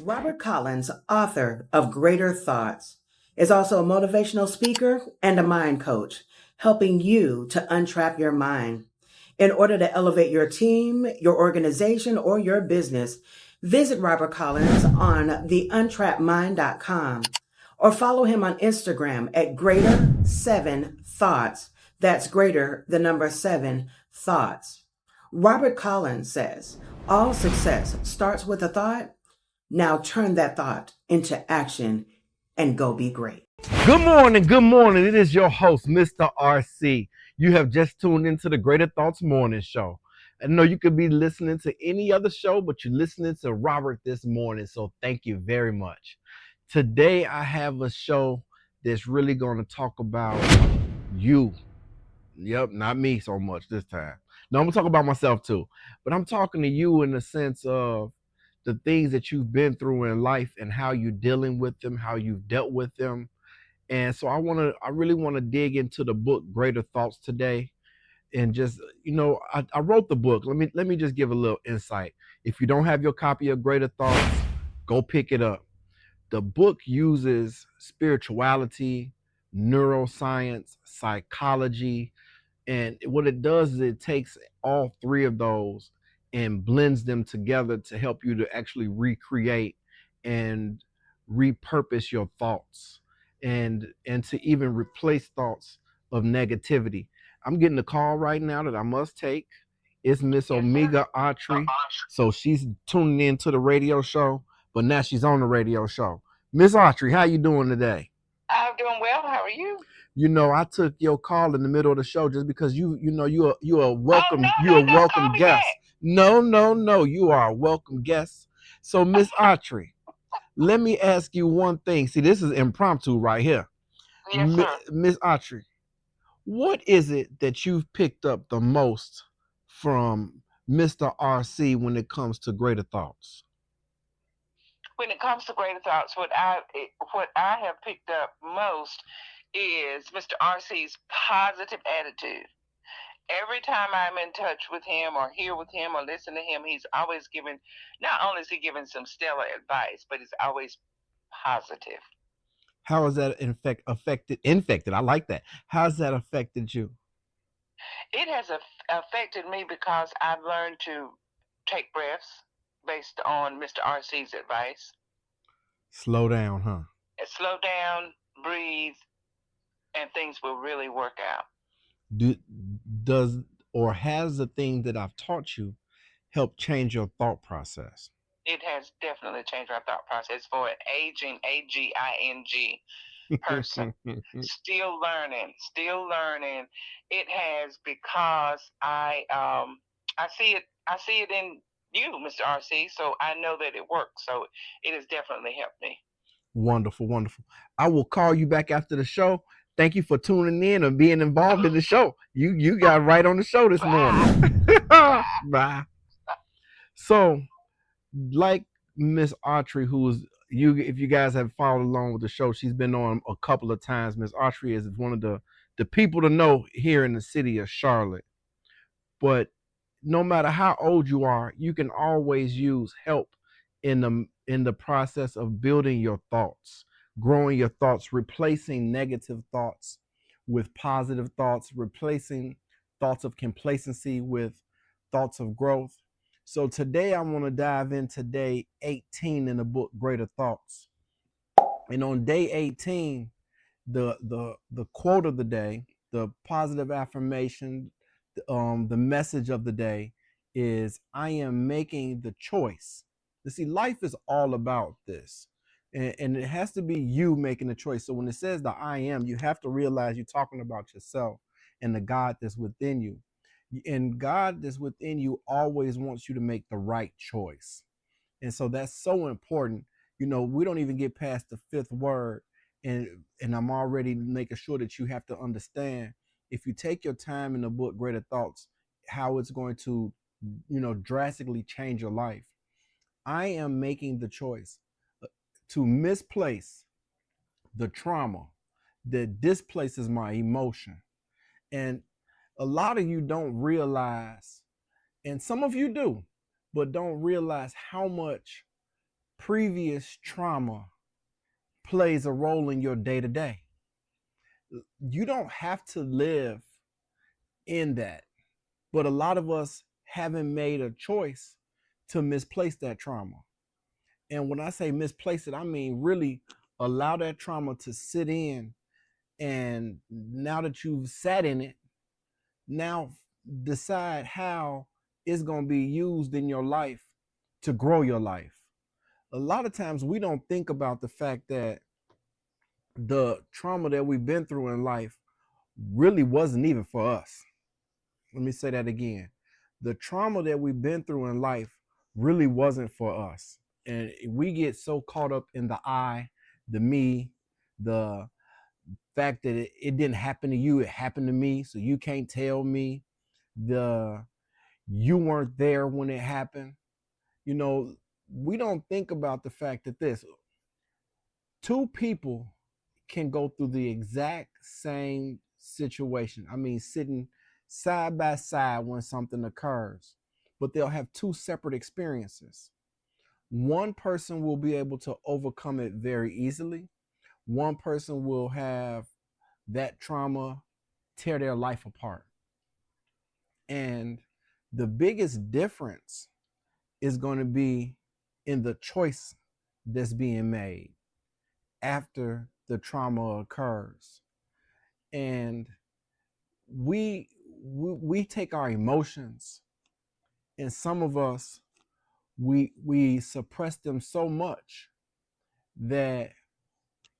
Robert Collins, author of Greater Thoughts, is also a motivational speaker and a mind coach, helping you to untrap your mind. In order to elevate your team, your organization, or your business, visit Robert Collins on theuntrappedmind.com or follow him on Instagram at Greater7Thoughts. That's greater, the number 7 thoughts. Robert Collins says, all success starts with a thought. Now turn that thought into action and go be great. Good morning. Good morning. It is your host, Mr. RC. You have just tuned into the Greater Thoughts Morning Show. I know you could be listening to any other show, but you're listening to Robert this morning. So thank you very much. Today, I have a show that's really going to talk about you. Yep, not me so much this time. No, I'm going to talk about myself too. But I'm talking to you in the sense of the things that you've been through in life and how you're dealing with them, how you've dealt with them. And so I really want to dig into the book Greater Thoughts today. And just, I wrote the book. Let me just give a little insight. If you don't have your copy of Greater Thoughts, go pick it up. The book uses spirituality, neuroscience, psychology, and what it does is it takes all three of those and blends them together to help you to actually recreate and repurpose your thoughts and to even replace thoughts of negativity. I'm getting a call right now that I must take. It's Miss Omega Autry. So she's tuning in to the radio show, but now she's on the radio show. Miss Autry, how you doing today? I'm doing well. How are you? You know, I took your call in the middle of the show just because you're a welcome Don't guest. No, you are a welcome guest. So Miss Autry, let me ask you one thing. See, this is impromptu right here. Yes, sir. Miss Autry, what is it that you've picked up the most from Mr. RC when it comes to Greater Thoughts? When it comes to Greater Thoughts, what I have picked up most is Mr. RC's positive attitude. Every time I'm in touch with him or hear with him or listen to him, he's always giving, not only is he giving some stellar advice, but it's always positive. How has that infected? I like that. How's that affected you? It has affected me because I've learned to take breaths based on Mr. RC's advice. Slow down, huh? Slow down, breathe, and things will really work out. Has the thing that I've taught you helped change your thought process? It has definitely changed my thought process for an aging, AGING person. Still learning. It has, because I see it in you, Mr. RC, so I know that it works. So it has definitely helped me. Wonderful. I will call you back after the show. Thank you for tuning in and being involved in the show. You got right on the show this morning. Bye. So, like Miss Autry, if you guys have followed along with the show, she's been on a couple of times. Miss Autry is one of the people to know here in the city of Charlotte. But no matter how old you are, you can always use help in the process of building your thoughts, growing your thoughts, replacing negative thoughts with positive thoughts, replacing thoughts of complacency with thoughts of growth. So today I want to dive into day 18 in the book Greater Thoughts. And on day 18, the quote of the day, the positive affirmation, the message of the day is, I am making the choice. You see, life is all about this. And it has to be you making the choice. So when it says the I am, you have to realize you're talking about yourself and the God that's within you. And God that's within you always wants you to make the right choice. And so that's so important. You know, we don't even get past the fifth word. And I'm already making sure that you have to understand, if you take your time in the book Greater Thoughts, how it's going to, drastically change your life. I am making the choice to misplace the trauma that displaces my emotion. And a lot of you don't realize, and some of you do, but don't realize how much previous trauma plays a role in your day to day. You don't have to live in that, but a lot of us haven't made a choice to misplace that trauma. And when I say misplace it, I mean really allow that trauma to sit in. And now that you've sat in it, now decide how it's going to be used in your life to grow your life. A lot of times we don't think about the fact that the trauma that we've been through in life really wasn't even for us. Let me say that again. The trauma that we've been through in life really wasn't for us. And we get so caught up in the I, the me, the fact that it didn't happen to you, it happened to me, so you can't tell me. The you weren't there when it happened. You know, we don't think about the fact that this two people can go through the exact same situation. I mean, sitting side by side when something occurs, but they'll have two separate experiences. One person will be able to overcome it very easily. One person will have that trauma tear their life apart. And the biggest difference is going to be in the choice that's being made after the trauma occurs. And we take our emotions, and some of us we suppress them so much that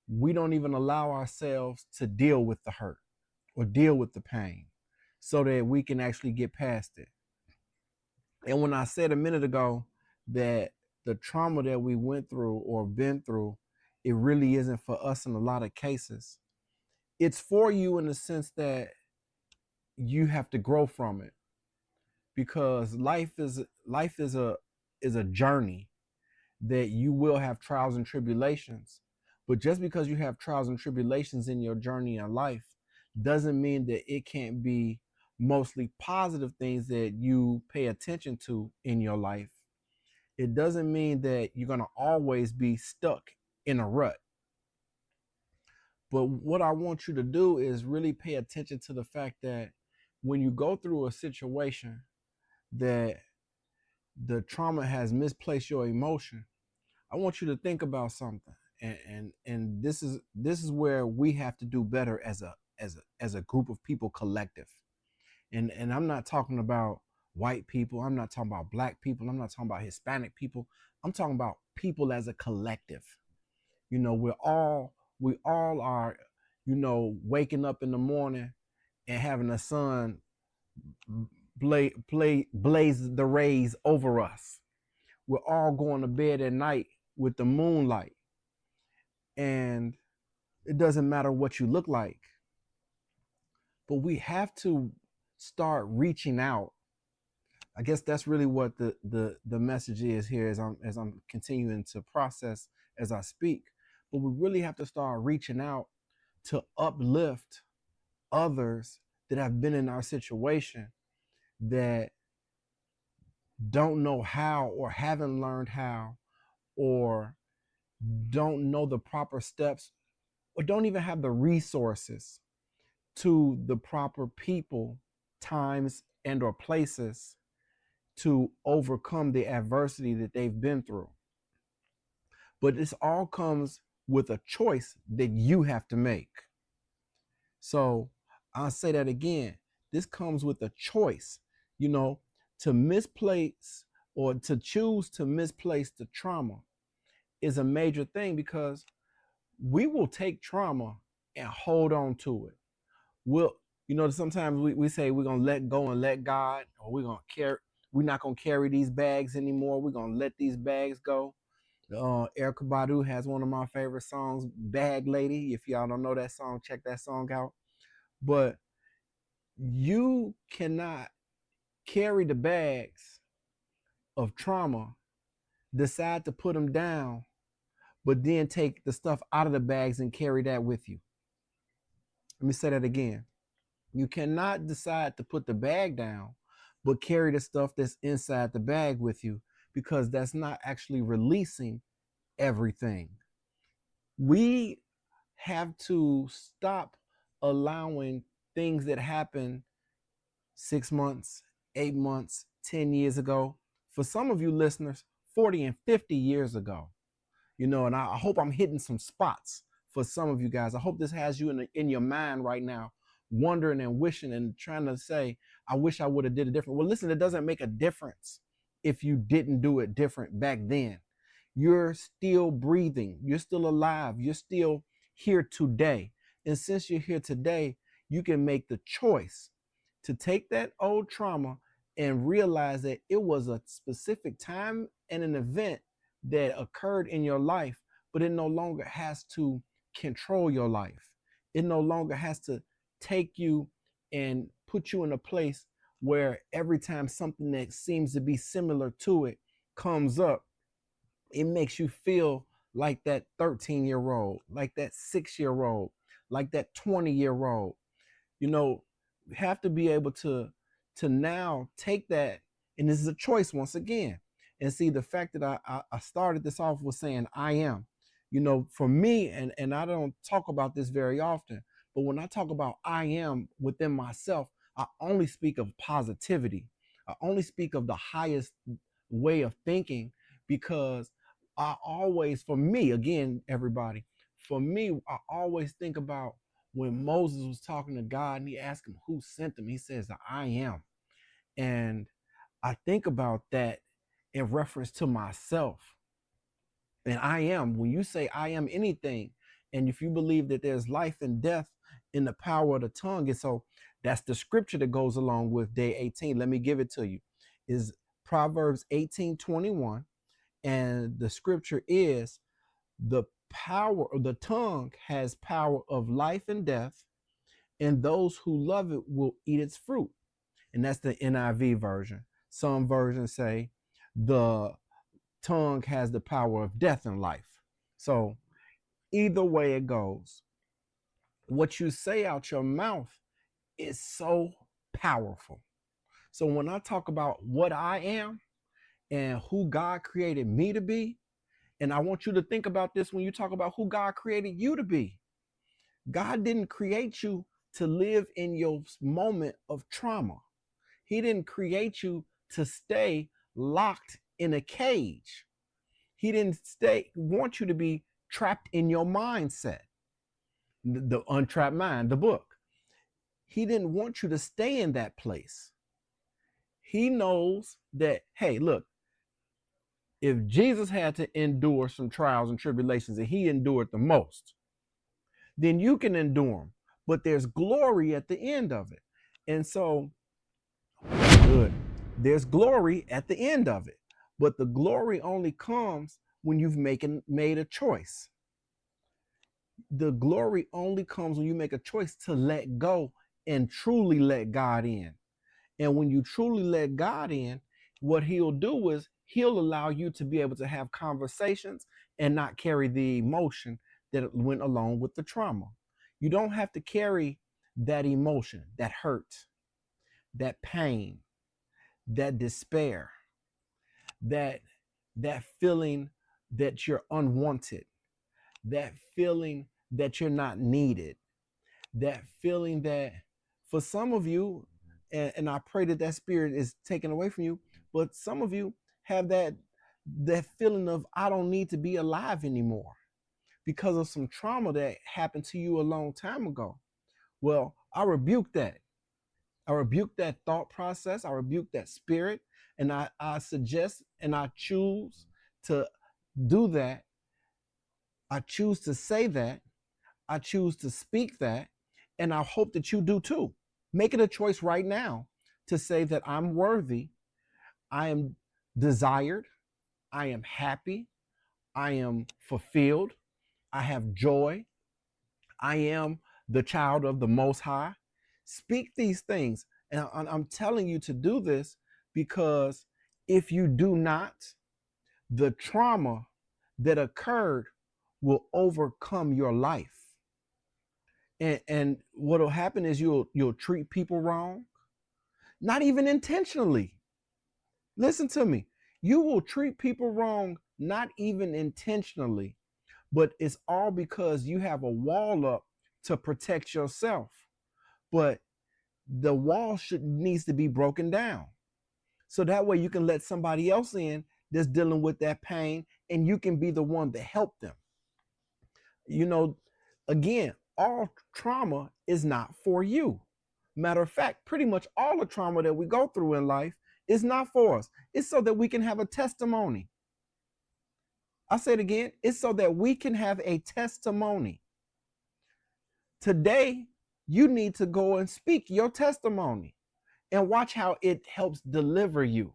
we don't even allow ourselves to deal with the hurt or deal with the pain so that we can actually get past it. And when I said a minute ago that the trauma that we went through or been through, it really isn't for us in a lot of cases. It's for you in the sense that you have to grow from it, because life is a journey that you will have trials and tribulations. But just because you have trials and tribulations in your journey in life doesn't mean that it can't be mostly positive things that you pay attention to in your life. It doesn't mean that you're going to always be stuck in a rut. But what I want you to do is really pay attention to the fact that when you go through a situation that the trauma has misplaced your emotion, I want you to think about something. And this is where we have to do better as a group of people, collective. And I'm not talking about white people, I'm not talking about black people, I'm not talking about Hispanic people. I'm talking about people as a collective. You know, we all are, waking up in the morning and having the sun blaze the rays over us. We're all going to bed at night with the moonlight. And it doesn't matter what you look like, but we have to start reaching out. I guess that's really what the message is here as I'm continuing to process as I speak. But we really have to start reaching out to uplift others that have been in our situation, that don't know how or haven't learned how or don't know the proper steps or don't even have the resources to the proper people, times, and or places to overcome the adversity that they've been through. But this all comes with a choice that you have to make. So I'll say that again. This comes with a choice, to misplace or to choose to misplace the trauma is a major thing, because we will take trauma and hold on to it. Sometimes we say we're gonna let go and let God, or we're not gonna carry these bags anymore. We're gonna let these bags go. Erykah Badu has one of my favorite songs, Bag Lady. If y'all don't know that song, check that song out. But you cannot carry the bags of trauma, decide to put them down, but then take the stuff out of the bags and carry that with you. Let me say that again. You cannot decide to put the bag down, but carry the stuff that's inside the bag with you, because that's not actually releasing everything. We have to stop allowing things that happened 6 months, 8 months, 10 years ago. For some of you listeners, 40 and 50 years ago. And I hope I'm hitting some spots for some of you guys. I hope this has you in your mind right now, wondering and wishing and trying to say, I wish I would have did it different. Well, listen, it doesn't make a difference if you didn't do it different back then. You're still breathing. You're still alive. You're still here today. And since you're here today, you can make the choice to take that old trauma and realize that it was a specific time and an event that occurred in your life, but it no longer has to control your life. It no longer has to take you and put you in a place where every time something that seems to be similar to it comes up, it makes you feel like that 13-year-old, like that 6-year-old, like that 20-year-old. We have to be able to now take that, and this is a choice once again. And see, the fact that I started this off with saying I am, for me, and I don't talk about this very often, but when I talk about I am within myself, I only speak of positivity. I only speak of the highest way of thinking, because I always, for me, again, everybody, for me, I always think about when Moses was talking to God and he asked him who sent him. He says, I am. And I think about that in reference to myself. And I am, when you say I am anything, and if you believe that there's life and death in the power of the tongue, and so that's the scripture that goes along with day 18. Let me give it to you. Is Proverbs 18:21. And the scripture is, the power of the tongue has power of life and death, and those who love it will eat its fruit. And that's the NIV version. Some versions say the tongue has the power of death and life. So either way it goes, what you say out your mouth is so powerful. So when I talk about what I am and who God created me to be, and I want you to think about this when you talk about who God created you to be. God didn't create you to live in your moment of trauma. He didn't create you to stay locked in a cage. He didn't want you to be trapped in your mindset. The Untrapped Mind, the book. He didn't want you to stay in that place. He knows that, hey, look, if Jesus had to endure some trials and tribulations and he endured the most, then you can endure them. But there's glory at the end of it. And so, good. There's glory at the end of it. But the glory only comes when you've made a choice. The glory only comes when you make a choice to let go and truly let God in. And when you truly let God in, what he'll do is he'll allow you to be able to have conversations and not carry the emotion that went along with the trauma. You don't have to carry that emotion, that hurt, that pain, that despair, that feeling that you're unwanted, that feeling that you're not needed, that feeling that for some of you, and I pray that that spirit is taken away from you, but some of you have that feeling of, I don't need to be alive anymore because of some trauma that happened to you a long time ago. Well, I rebuke that. I rebuke that thought process. I rebuke that spirit. And I suggest and I choose to do that. I choose to say that. I choose to speak that. And I hope that you do too. Make it a choice right now to say that I'm worthy. I am desired. I am happy. I am fulfilled. I have joy. I am the child of the Most High. Speak these things. And I'm telling you to do this because if you do not, the trauma that occurred will overcome your life. And what will happen is you'll treat people wrong, not even intentionally. Listen to me. You will treat people wrong, not even intentionally, but it's all because you have a wall up to protect yourself. But the wall needs to be broken down. So that way you can let somebody else in that's dealing with that pain, and you can be the one to help them. You know, again, all trauma is not for you. Matter of fact, pretty much all the trauma that we go through in life is not for us. It's so that we can have a testimony. I say it again, it's so that we can have a testimony. Today, you need to go and speak your testimony and watch how it helps deliver you.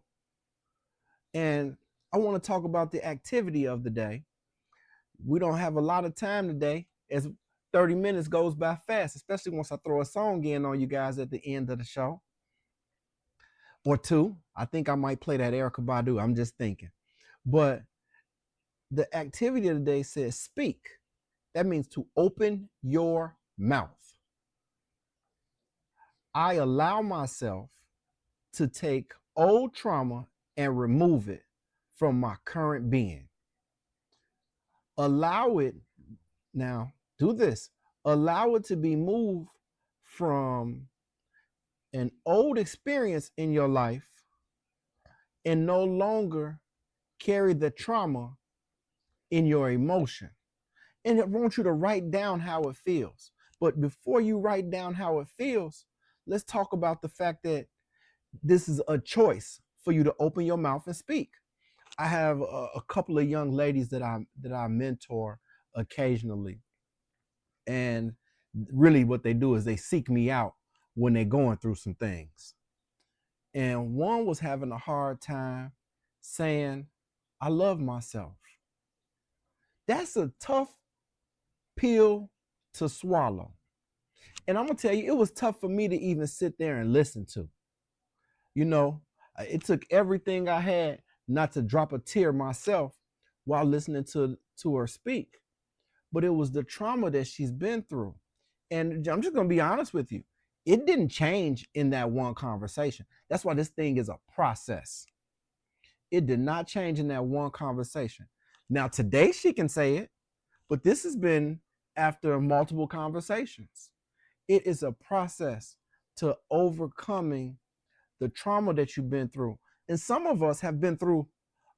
And I want to talk about the activity of the day. We don't have a lot of time today, as 30 minutes goes by fast, especially once I throw a song in on you guys at the end of the show. Or two. I think I might play that Erykah Badu. I'm just thinking. But the activity of the day says speak. That means to open your mouth. I allow myself to take old trauma and remove it from my current being. Allow it, now do this, allow it to be moved from an old experience in your life and no longer carry the trauma in your emotion. And I want you to write down how it feels. But before you write down how it feels, let's talk about the fact that this is a choice for you to open your mouth and speak. I have a couple of young ladies that I mentor occasionally. And really what they do is they seek me out when they're going through some things. And one was having a hard time saying, I love myself. That's a tough pill to swallow. And I'm going to tell you, it was tough for me to even sit there and listen to. You know, it took everything I had not to drop a tear myself while listening to her speak. But it was the trauma that she's been through. And I'm just going to be honest with you. It didn't change in that one conversation. That's why this thing is a process. It did not change in that one conversation. Now, today she can say it, but this has been after multiple conversations. It is a process to overcoming the trauma that you've been through. And some of us have been through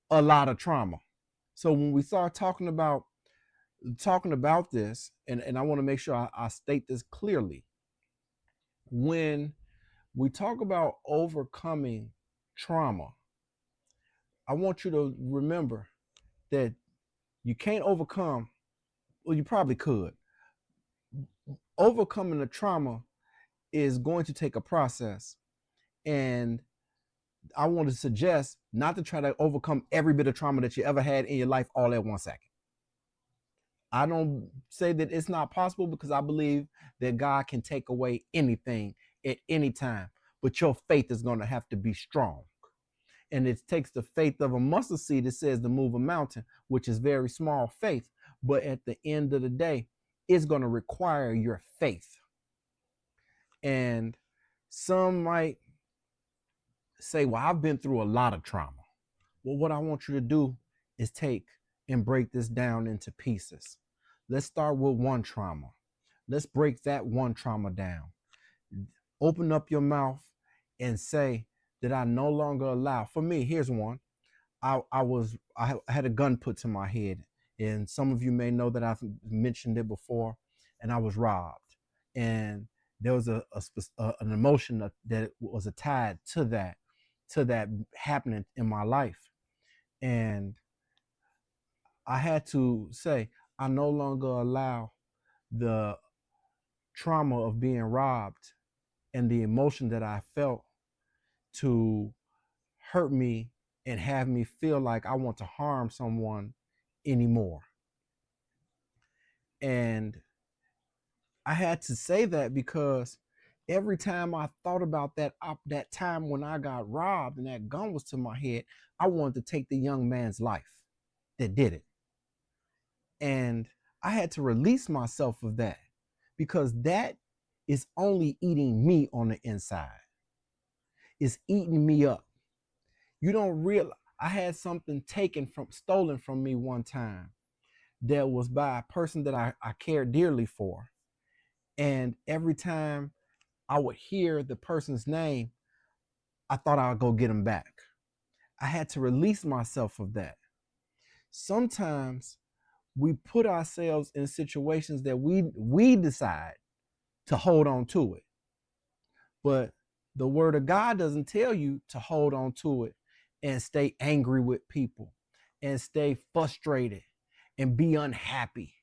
a lot of trauma. So when we start talking about this, and I want to make sure I state this clearly. When we talk about overcoming trauma, I want you to remember that you can't overcome, well, you probably could. Overcoming the trauma is going to take a process. And I want to suggest not to try to overcome every bit of trauma that you ever had in your life all at 1 second. I don't say that it's not possible, because I believe that God can take away anything at any time, but your faith is going to have to be strong. And it takes the faith of a mustard seed, it says, to move a mountain, which is very small faith. But at the end of the day, it's going to require your faith. And some might say, well, I've been through a lot of trauma. Well, what I want you to do is take and break this down into pieces. Let's start with one trauma. Let's break that one trauma down. Open up your mouth and say that I no longer allow. For me, here's one. I had a gun put to my head, and some of you may know that I've mentioned it before, and I was robbed. And there was an emotion that was tied to that happening in my life. And I had to say, I no longer allow the trauma of being robbed and the emotion that I felt to hurt me and have me feel like I want to harm someone anymore. And I had to say that because every time I thought about that time when I got robbed and that gun was to my head, I wanted to take the young man's life that did it. And I had to release myself of that, because that is only eating me on the inside. It's eating me up. You don't realize, I had something stolen from me one time that was by a person that I cared dearly for. And every time I would hear the person's name, I thought I would go get him back. I had to release myself of that. Sometimes we put ourselves in situations that we decide to hold on to it. But the word of God doesn't tell you to hold on to it and stay angry with people and stay frustrated and be unhappy.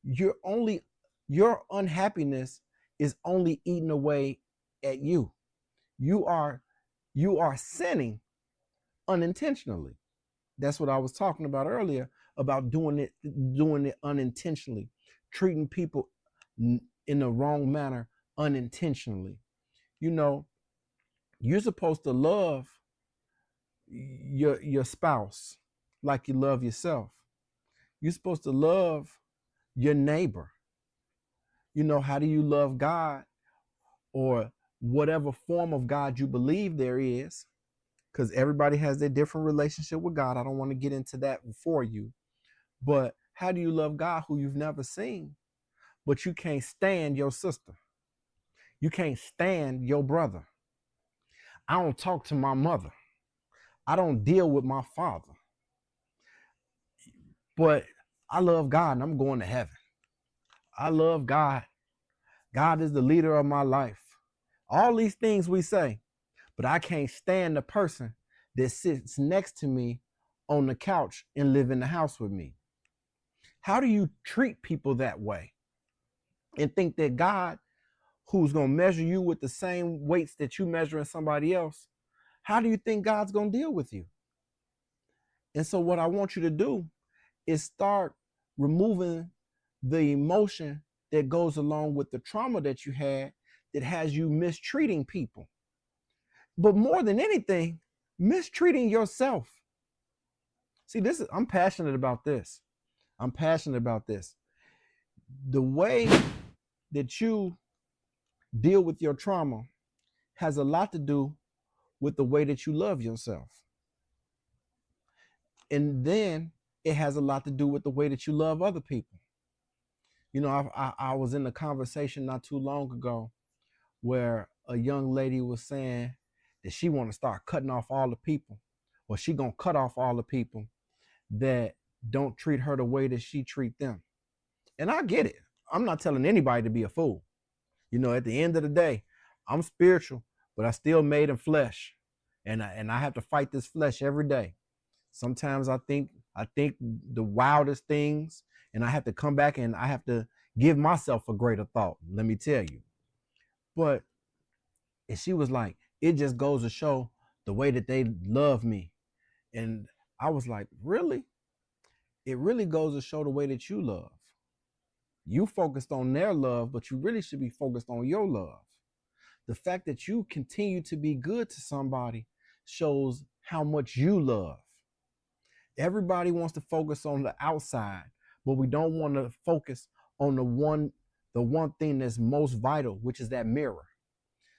Your unhappiness is only eating away at you. You are sinning unintentionally. That's what I was talking about earlier about doing it unintentionally, treating people in the wrong manner unintentionally. You know, you're supposed to love your spouse like you love yourself. You're supposed to love your neighbor. You know, how do you love God or whatever form of God you believe there is? Because everybody has their different relationship with God. I don't want to get into that for you. But how do you love God who you've never seen, but you can't stand your sister? You can't stand your brother. I don't talk to my mother. I don't deal with my father. But I love God and I'm going to heaven. I love God. God is the leader of my life. All these things we say, but I can't stand the person that sits next to me on the couch and live in the house with me. How do you treat people that way and think that God, who's going to measure you with the same weights that you measuring somebody else, how do you think God's going to deal with you? And so what I want you to do is start removing the emotion that goes along with the trauma that you had that has you mistreating people. But more than anything, mistreating yourself. See, I'm passionate about this. I'm passionate about this. The way that you deal with your trauma has a lot to do with the way that you love yourself. And then it has a lot to do with the way that you love other people. You know, I was in a conversation not too long ago where a young lady was saying that she want to start cutting off all the people, or she gonna cut off all the people that don't treat her the way that she treat them. And I get it. I'm not telling anybody to be a fool. You know, at the end of the day, I'm spiritual, but I still made in flesh. And I have to fight this flesh every day. Sometimes I think the wildest things, and I have to come back and I have to give myself a greater thought. Let me tell you. But and she was like, it just goes to show the way that they love me. And I was like, really? It really goes to show the way that you love. You focused on their love, but you really should be focused on your love. The fact that you continue to be good to somebody shows how much you love. Everybody wants to focus on the outside, but we don't want to focus on the one thing that's most vital, which is that mirror.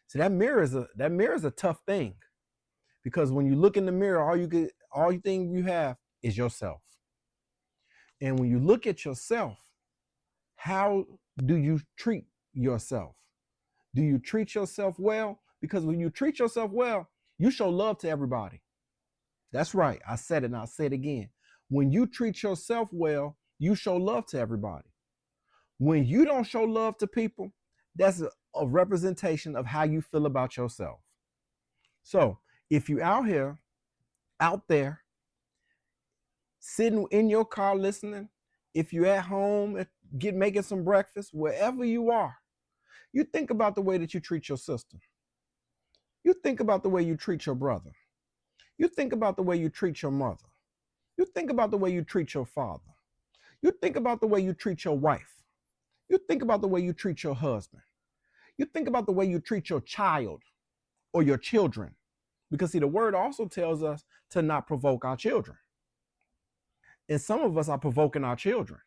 So that mirror is a tough thing, because when you look in the mirror, all you think you have is yourself. And when you look at yourself, how do you treat yourself? Do you treat yourself well? Because when you treat yourself well, you show love to everybody. That's right. I said it and I'll say it again. When you treat yourself well, you show love to everybody. When you don't show love to people, that's a representation of how you feel about yourself. So if you're out there, sitting in your car listening, if you're at home, making some breakfast, wherever you are, you think about the way that you treat your sister. You think about the way you treat your brother. You think about the way you treat your mother. You think about the way you treat your father. You think about the way you treat your wife. You think about the way you treat your husband. You think about the way you treat your child or your children. Because see, the word also tells us to not provoke our children. And some of us are provoking our children.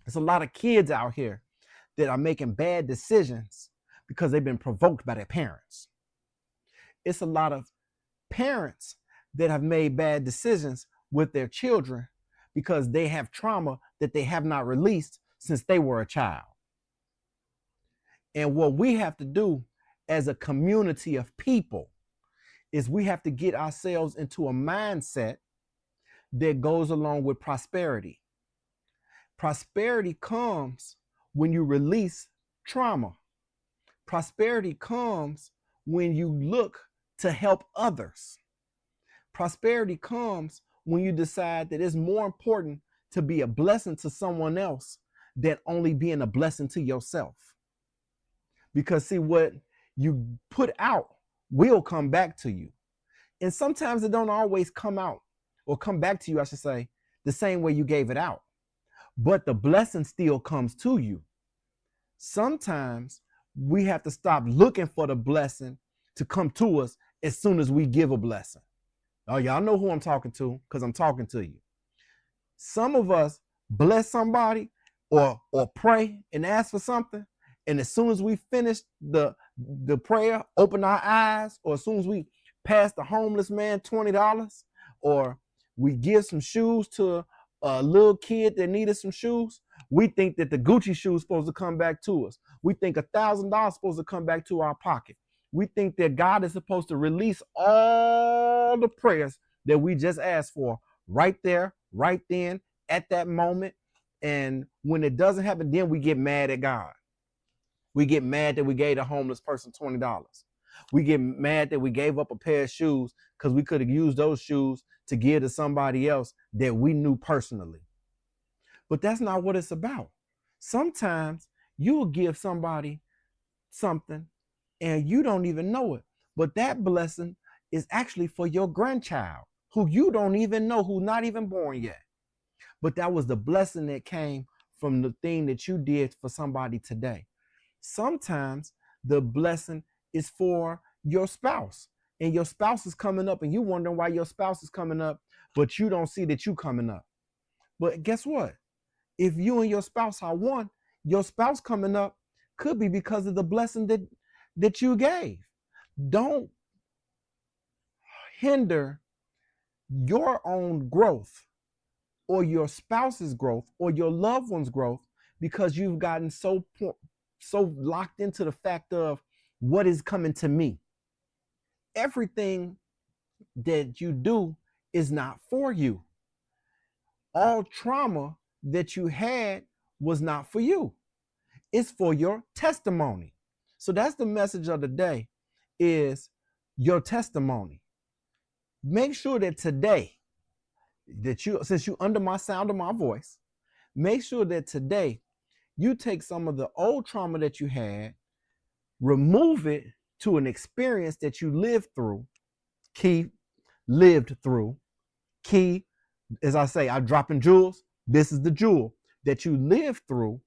There's a lot of kids out here that are making bad decisions because they've been provoked by their parents. It's a lot of parents that have made bad decisions with their children because they have trauma that they have not released since they were a child. And what we have to do as a community of people is we have to get ourselves into a mindset that goes along with prosperity. Prosperity comes when you release trauma. Prosperity comes when you look to help others. Prosperity comes when you decide that it's more important to be a blessing to someone else than only being a blessing to yourself. Because see, what you put out will come back to you. And sometimes it don't always come out or come back to you, I should say, the same way you gave it out. But the blessing still comes to you. Sometimes we have to stop looking for the blessing to come to us as soon as we give a blessing. Oh, y'all know who I'm talking to because I'm talking to you. Some of us bless somebody or pray and ask for something, and as soon as we finish the prayer, open our eyes, or as soon as we pass the homeless man $20, or we give some shoes to a little kid that needed some shoes, we think that the Gucci shoes supposed to come back to us. We think $1,000 supposed to come back to our pocket. We think that God is supposed to release all the prayers that we just asked for right there, right then, at that moment. And when it doesn't happen, then we get mad at God. We get mad that we gave the homeless person $20. We get mad that we gave up a pair of shoes because we could have used those shoes to give to somebody else that we knew personally. But that's not what it's about. Sometimes you'll give somebody something and you don't even know it. But that blessing is actually for your grandchild who you don't even know, who's not even born yet. But that was the blessing that came from the thing that you did for somebody today. Sometimes the blessing is for your spouse, and your spouse is coming up and you wondering why your spouse is coming up, but you don't see that you coming up. But guess what? If you and your spouse are one, your spouse coming up could be because of the blessing that you gave. Don't hinder your own growth or your spouse's growth or your loved one's growth because you've gotten so locked into the fact of what is coming to me. Everything that you do is not for you. All trauma that you had was not for you. It's for your testimony. So that's the message of the day, is your testimony. Make sure that today, since you under my sound of my voice, make sure that today you take some of the old trauma that you had, remove it to an experience that you lived through, as I say, I'm dropping jewels. This is the jewel that you lived through,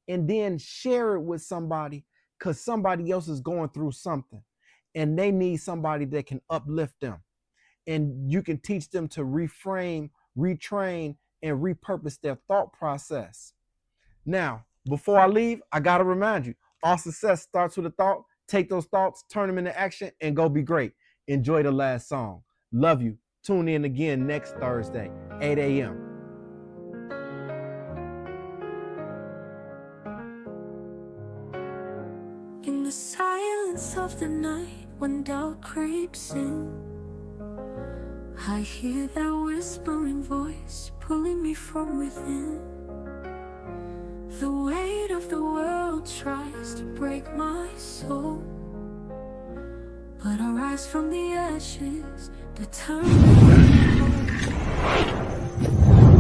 and then share it with somebody because somebody else is going through something and they need somebody that can uplift them. And you can teach them to reframe, retrain, and repurpose their thought process. Now, before I leave, I got to remind you, all success starts with a thought. Take those thoughts, turn them into action, and go be great. Enjoy the last song. Love you. Tune in again next Thursday, 8 a.m. In the silence of the night, when doubt creeps in, I hear that whispering voice pulling me from within. The weight of the world tries to break my soul, but I rise from the ashes, determined.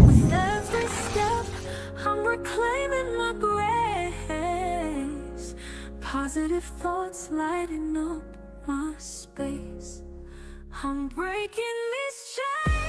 With every step, I'm reclaiming my grace. Positive thoughts lighting up my space. I'm breaking these chains.